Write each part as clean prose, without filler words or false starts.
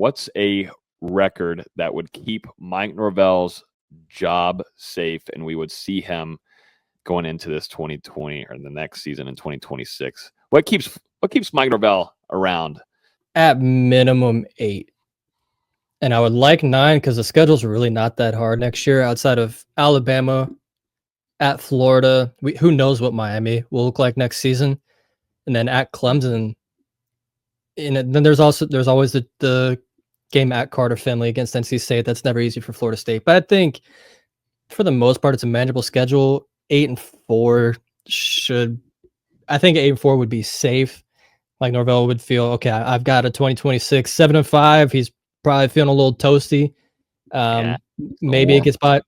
What's a record that would keep Mike Norvell's job safe and we would see him going into this 2020 or the next season in 2026? What keeps Mike Norvell around? At minimum 8. And I would like 9 because the schedule's really not that hard next year outside of Alabama, at Florida. Who knows what Miami will look like next season. And then at Clemson. And then there's always the game at Carter Finley against NC State. That's never easy for Florida State. But I think for the most part, it's a manageable schedule. 8-4 I think 8-4 would be safe. Like Norvell would feel, okay, I've got a 2026 7-5. He's probably feeling a little toasty. Maybe it gets by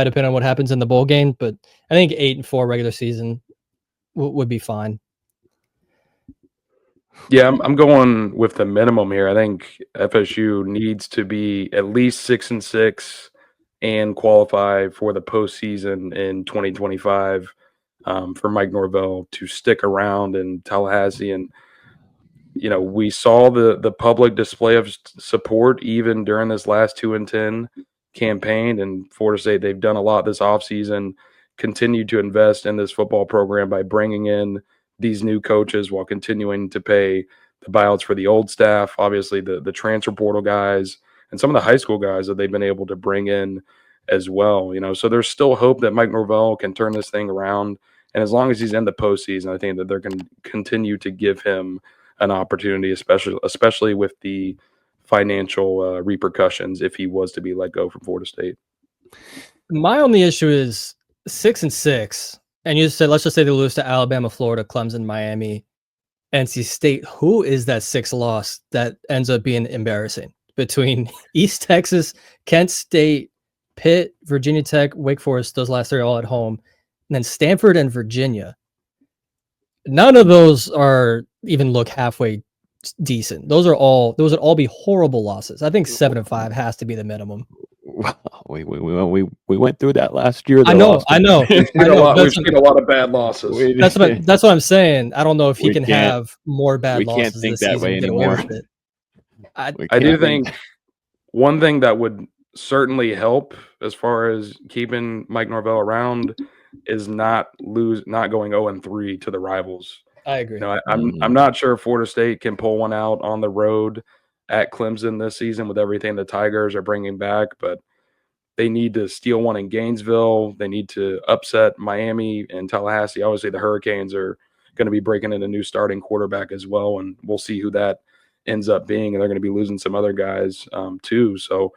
depending on what happens in the bowl game. But I think 8-4 regular season would be fine. Yeah, I'm going with the minimum here. I think FSU needs to be at least 6-6 and qualify for the postseason in 2025 for Mike Norvell to stick around in Tallahassee. And we saw the public display of support even during this last 2-10 campaign. And Florida State, they've done a lot this offseason, continued to invest in this football program by bringing in these new coaches while continuing to pay the buyouts for the old staff, obviously the transfer portal guys, and some of the high school guys that they've been able to bring in as well. So there's still hope that Mike Norvell can turn this thing around. And as long as he's in the postseason, I think that they're going to continue to give him an opportunity, especially with the financial repercussions if he was to be let go from Florida State. My only issue is 6-6, and you said let's just say they lose to Alabama, Florida, Clemson, Miami, NC State. Who is that 6th loss that ends up being embarrassing between East Texas, Kent State, Pitt, Virginia Tech, Wake Forest? Those last 3 are all at home, and then Stanford and Virginia. None of those even look halfway decent. Those would all be horrible losses. I think 7-5 has to be the minimum. Well, we went through that last year. I know. We've seen a lot of bad losses. That's what I'm saying. I don't know if he can have more bad losses. We can't think that way anymore. I do think one thing that would certainly help as far as keeping Mike Norvell around is not going 0-3 to the rivals. I agree. I'm not sure if Florida State can pull one out on the road at Clemson this season with everything the Tigers are bringing back, but they need to steal one in Gainesville. They need to upset Miami and Tallahassee. Obviously, the Hurricanes are going to be breaking in a new starting quarterback as well, and we'll see who that ends up being. And they're going to be losing some other guys too. So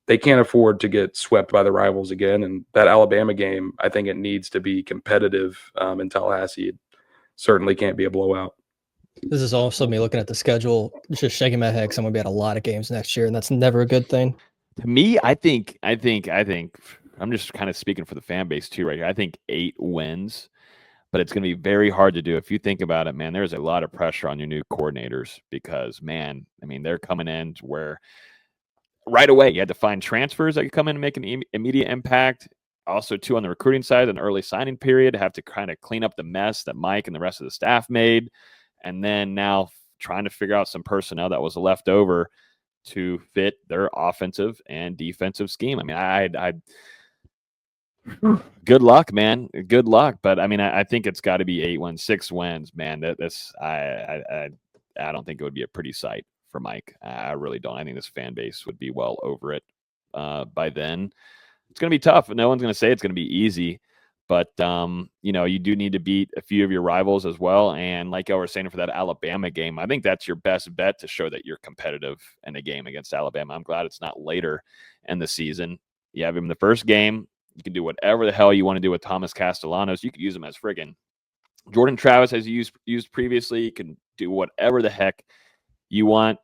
they can't afford to get swept by the rivals again. And that Alabama game, I think it needs to be competitive in Tallahassee. It certainly can't be a blowout. This is also me looking at the schedule, just shaking my head because I'm going to be at a lot of games next year, and that's never a good thing. To me, I think I'm just kind of speaking for the fan base too, right here. I think 8 wins, but it's going to be very hard to do. If you think about it, man, there's a lot of pressure on your new coordinators because, man, I mean, they're coming in to where right away you had to find transfers that could come in and make an immediate impact. Also, too, on the recruiting side, an early signing period, have to kind of clean up the mess that Mike and the rest of the staff made. And then now trying to figure out some personnel that was left over to fit their offensive and defensive scheme. I mean, I good luck, man. Good luck. But I mean, I think it's got to be 8 wins, 6 wins, man. I don't think it would be a pretty sight for Mike. I really don't. I think this fan base would be well over it by then. It's going to be tough. No one's going to say it's going to be easy. But, you do need to beat a few of your rivals as well. And like I was saying for that Alabama game, I think that's your best bet to show that you're competitive in a game against Alabama. I'm glad it's not later in the season. You have him in the first game. You can do whatever the hell you want to do with Thomas Castellanos. You could use him as friggin' Jordan Travis has used previously. You can do whatever the heck you want.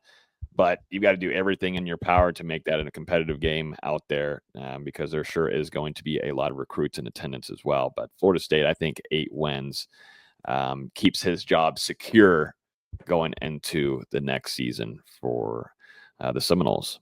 But you've got to do everything in your power to make that in a competitive game out there because there sure is going to be a lot of recruits in attendance as well. But Florida State, I think 8 wins keeps his job secure going into the next season for the Seminoles.